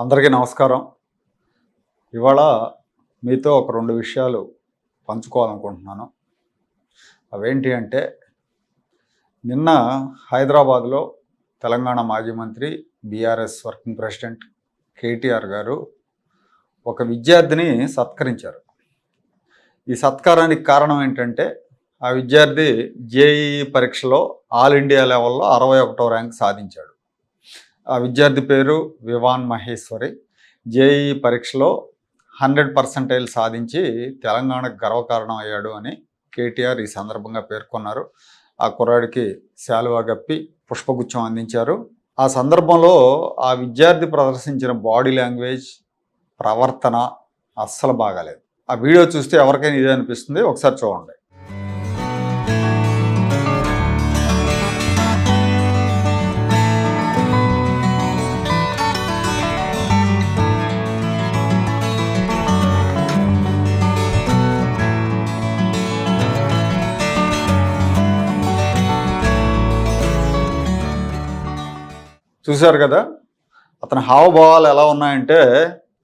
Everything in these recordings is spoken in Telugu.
అందరికీ నమస్కారం. ఇవాళ మీతో ఒక 2 విషయాలు పంచుకోవాలనుకుంటున్నాను. అవేంటి అంటే, నిన్న హైదరాబాద్‌లో తెలంగాణ మాజీ మంత్రి, బీఆర్ఎస్ వర్కింగ్ ప్రెసిడెంట్ కేటీఆర్ గారు ఒక విద్యార్థిని సత్కరించారు. ఈ సత్కారానికి కారణం ఏంటంటే, ఆ విద్యార్థి జేఈఈ పరీక్షలో ఆల్ ఇండియా లెవెల్‌లో 61వ ర్యాంక్ సాధించాడు. ఆ విద్యార్థి పేరు వివాన్ మహేశ్వరి. జేఈఈ పరీక్షలో 100% సాధించి తెలంగాణకు గర్వకారణం అయ్యాడు అని కేటీఆర్ ఈ సందర్భంగా పేర్కొన్నారు. ఆ కుర్రాడికి శాలువా కప్పి పుష్పగుచ్చం అందించారు. ఆ సందర్భంలో ఆ విద్యార్థి ప్రదర్శించిన బాడీ లాంగ్వేజ్, ప్రవర్తన అస్సలు బాగాలేదు. ఆ వీడియో చూస్తే ఎవరికైనా ఇదే అనిపిస్తుంది. ఒకసారి చూడండి. చూశారు కదా, అతని హావభావాలు ఎలా ఉన్నాయంటే,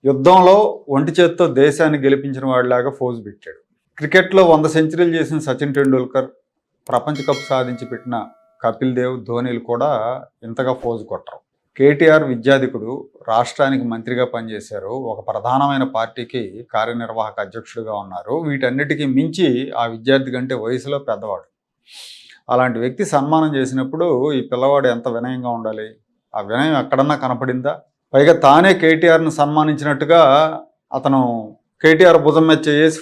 యుద్ధంలో ఒంటి చేత్తో దేశాన్ని గెలిపించిన వాడిలాగా ఫోజు పెట్టాడు. క్రికెట్లో 100 సెంచరీలు చేసిన సచిన్ టెండూల్కర్, ప్రపంచ కప్ సాధించి పెట్టిన కపిల్ దేవ్, ధోనీలు కూడా ఇంతగా ఫోజు కొట్టరు. కేటీఆర్ విద్యాధికుడు, రాష్ట్రానికి మంత్రిగా పనిచేశారు, ఒక ప్రధానమైన పార్టీకి కార్యనిర్వాహక అధ్యక్షుడిగా ఉన్నారు. వీటన్నిటికీ మించి ఆ విద్యార్థి కంటే వయసులో పెద్దవాడు. అలాంటి వ్యక్తి సన్మానం చేసినప్పుడు ఈ పిల్లవాడు ఎంత వినయంగా ఉండాలి? ఆ వినయం ఎక్కడన్నా కనపడిందా? పైగా తానే కేటీఆర్ను సన్మానించినట్టుగా అతను కేటీఆర్ భుజం మీద చేసి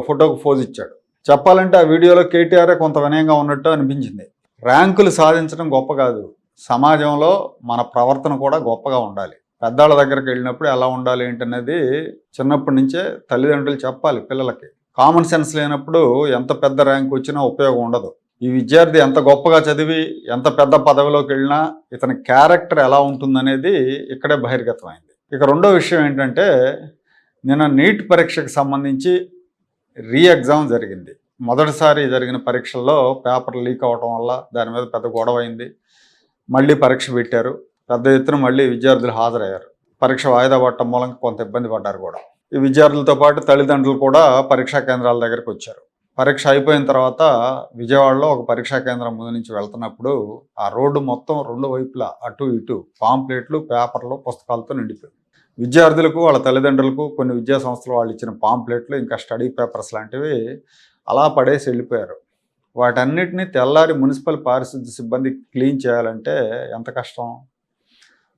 ఫోటోకు ఫోజ్ ఇచ్చాడు. చెప్పాలంటే ఆ వీడియోలో కేటీఆరే కొంత వినయంగా ఉన్నట్టు అనిపించింది. ర్యాంకులు సాధించడం గొప్ప కాదు, సమాజంలో మన ప్రవర్తన కూడా గొప్పగా ఉండాలి. పెద్దాళ్ళ దగ్గరికి వెళ్ళినప్పుడు ఎలా ఉండాలి ఏంటనేది చిన్నప్పటి నుంచే తల్లిదండ్రులు చెప్పాలి పిల్లలకి. కామన్ సెన్స్ లేనప్పుడు ఎంత పెద్ద ర్యాంక్ వచ్చినా ఉపయోగం ఉండదు. ఈ విద్యార్థి ఎంత గొప్పగా చదివి ఎంత పెద్ద పదవిలోకి వెళ్ళినా ఇతని క్యారెక్టర్ ఎలా ఉంటుందనేది ఇక్కడే బహిర్గతమైంది. ఇక రెండో విషయం ఏంటంటే, నిన్న నీట్ పరీక్షకు సంబంధించి ఎగ్జామ్ జరిగింది. మొదటిసారి జరిగిన పరీక్షల్లో పేపర్ లీక్ అవడం వల్ల దాని మీద పెద్ద గొడవ అయింది. మళ్ళీ పరీక్ష పెట్టారు. పెద్ద ఎత్తున మళ్ళీ విద్యార్థులు హాజరయ్యారు. పరీక్ష వాయిదా పడటం మూలంగా కొంత ఇబ్బంది పడ్డారు కూడా. ఈ విద్యార్థులతో పాటు తల్లిదండ్రులు కూడా పరీక్షా కేంద్రాల దగ్గరికి వచ్చారు. పరీక్ష అయిపోయిన తర్వాత విజయవాడలో ఒక పరీక్షా కేంద్రం ముందు నుంచి వెళ్తున్నప్పుడు ఆ రోడ్డు మొత్తం 2 వైపులా అటు ఇటు పాంప్లెట్లు, పేపర్లు, పుస్తకాలతో నిండిపోయింది. విద్యార్థులకు, వాళ్ళ తల్లిదండ్రులకు కొన్ని విద్యా సంస్థలు వాళ్ళు ఇచ్చిన పాంప్లెట్లు, ఇంకా స్టడీ పేపర్స్ లాంటివి అలా పడేసి వెళ్ళిపోయారు. వాటన్నిటినీ తెల్లారి మున్సిపల్ పారిశుద్ధ్య సిబ్బంది క్లీన్ చేయాలంటే ఎంత కష్టం.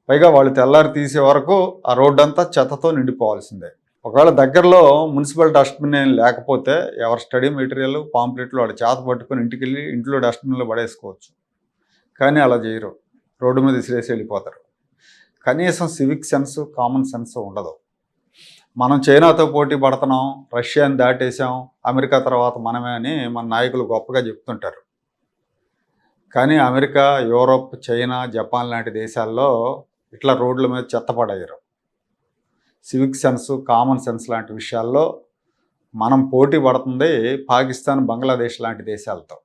పైగా వాళ్ళు తెల్లారి తీసే వరకు ఆ రోడ్డు అంతా చెత్తతో నిండిపోవాల్సిందే. ఒకవేళ దగ్గరలో మున్సిపల్ డస్ట్బిన్ ఏం లేకపోతే ఎవరి స్టడీ మెటీరియల్, పాంప్లెట్లు వాడు చేత పట్టుకొని ఇంటికి వెళ్ళి ఇంట్లో డస్ట్బిన్లో పడేసుకోవచ్చు. కానీ అలా చేయరు, రోడ్డు మీద విసిరేసి వెళ్ళిపోతారు. కనీసం సివిక్ సెన్స్, కామన్ సెన్స్ ఉండదు. మనం చైనాతో పోటీ పడుతున్నాం, రష్యాని దాటేసాం, అమెరికా తర్వాత మనమే అని మన నాయకులు గొప్పగా చెప్తుంటారు. కానీ అమెరికా, యూరోప్, చైనా, జపాన్ లాంటి దేశాల్లో ఇట్లా రోడ్ల మీద చెత్త పడేయరు. సివిక్ సెన్స్, కామన్ సెన్స్ లాంటి విషయాల్లో మనం పోటీ పడుతుంది పాకిస్తాన్, బంగ్లాదేశ్ లాంటి దేశాలతో.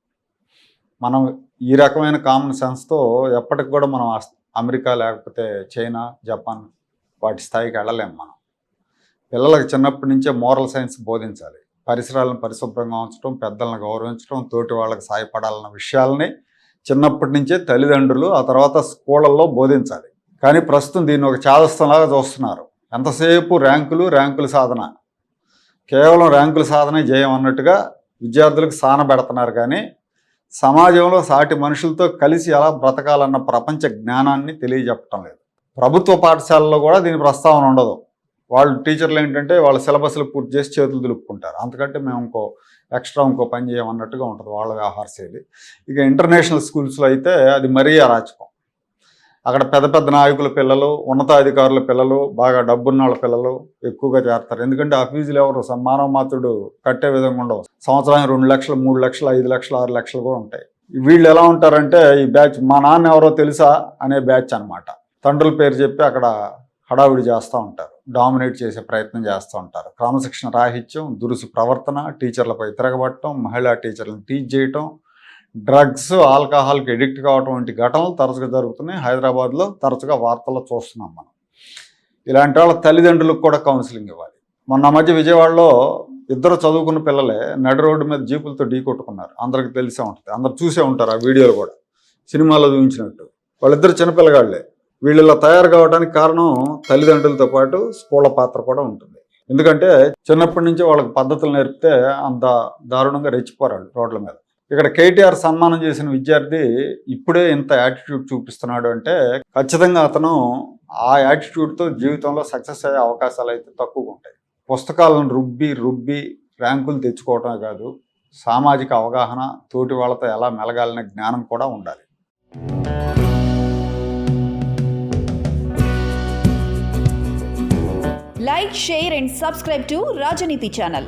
మనం ఈ రకమైన కామన్ సెన్స్తో ఎప్పటికి కూడా మనం అమెరికా లేకపోతే చైనా, జపాన్ వాటి స్థాయికి వెళ్ళలేము. మనం పిల్లలకు చిన్నప్పటి నుంచే మోరల్ సైన్స్ బోధించాలి. పరిసరాలను పరిశుభ్రంగా ఉంచడం, పెద్దలను గౌరవించడం, తోటి వాళ్ళకి సాయపడాలన్న విషయాలని చిన్నప్పటి నుంచే తల్లిదండ్రులు, ఆ తర్వాత స్కూళ్ళల్లో బోధించాలి. కానీ ప్రస్తుతం దీన్ని ఒక చాదస్తంలాగా చూస్తున్నారు. ఎంతసేపు ర్యాంకులు సాధన, కేవలం ర్యాంకుల సాధనే జయం అన్నట్టుగా విద్యార్థులకు సానబెడుతున్నారు. కానీ సమాజంలో సాటి మనుషులతో కలిసి ఎలా బ్రతకాలన్న ప్రపంచ జ్ఞానాన్ని తెలియజెప్పటం లేదు. ప్రభుత్వ పాఠశాలలో కూడా దీని ప్రస్తావన ఉండదు. వాళ్ళు టీచర్లు ఏంటంటే వాళ్ళ సిలబస్లు పూర్తి చేసి చేతులు దులుపుకుంటారు. అంతకంటే మేము ఇంకో పని చేయమన్నట్టుగా ఉంటుంది వాళ్ళ వ్యవహార శైలి. ఇక ఇంటర్నేషనల్ స్కూల్స్లో అయితే అది మరీ అరాచకం. అక్కడ పెద్ద పెద్ద నాయకుల పిల్లలు, ఉన్నతాధికారుల పిల్లలు, బాగా డబ్బున్న వాళ్ళ పిల్లలు ఎక్కువగా చేరతారు. ఎందుకంటే ఆ ఫీజులు ఎవరు మానవ మాతృడు కట్టే విధంగా ఉండవు. సంవత్సరానికి 2 లక్షలు, 3 లక్షలు, 5 లక్షలు, 6 లక్షలు కూడా ఉంటాయి. వీళ్ళు ఎలా ఉంటారంటే, ఈ బ్యాచ్ మా నాన్న ఎవరో తెలుసా అనే బ్యాచ్ అనమాట. తండ్రుల పేరు చెప్పి అక్కడ హడావిడి చేస్తూ ఉంటారు, డామినేట్ చేసే ప్రయత్నం చేస్తూ ఉంటారు. క్రమశిక్షణ రాహిత్యం, దురుసు ప్రవర్తన, టీచర్లపై తిరగబట్టడం, మహిళా టీచర్లను టీచ్ చేయటం, డ్రగ్స్, ఆల్కహాల్కి ఎడిక్ట్ కావటం వంటి ఘటనలు తరచుగా జరుగుతున్నాయి. హైదరాబాద్లో తరచుగా వార్తల్లో చూస్తున్నాం మనం. ఇలాంటి వాళ్ళ తల్లిదండ్రులకు కూడా కౌన్సిలింగ్ ఇవ్వాలి. మొన్న మధ్య విజయవాడలో ఇద్దరు చదువుకున్న పిల్లలే నడి రోడ్డు మీద జీపులతో ఢీ కొట్టుకున్నారు. అందరికి తెలిసే ఉంటుంది, అందరు చూసే ఉంటారు ఆ వీడియోలు కూడా, సినిమాలో చూపించినట్టు. వాళ్ళిద్దరు చిన్నపిల్లగాళ్లే. వీళ్ళు ఇలా తయారు కావడానికి కారణం తల్లిదండ్రులతో పాటు స్కూళ్ళ పాత్ర కూడా ఉంటుంది. ఎందుకంటే చిన్నప్పటి నుంచి వాళ్ళకి పద్ధతులు నేర్పితే అంత దారుణంగా రెచ్చిపోరాడు రోడ్ల మీద. ఇక్కడ కేటీఆర్ సన్మానం చేసిన విద్యార్థి ఇప్పుడే ఇంత యాటిట్యూడ్ చూపిస్తున్నాడు అంటే ఖచ్చితంగా అతను ఆ యాటిట్యూడ్తో జీవితంలో సక్సెస్ అయ్యే అవకాశాలు అయితే తక్కువగా ఉంటాయి. పుస్తకాలను రుబ్బి ర్యాంకులు తెచ్చుకోవటమే కాదు, సామాజిక అవగాహన, తోటి వాళ్ళతో ఎలా మెలగాలనే జ్ఞానం కూడా ఉండాలి. Like, share and subscribe to Rajaniti channel.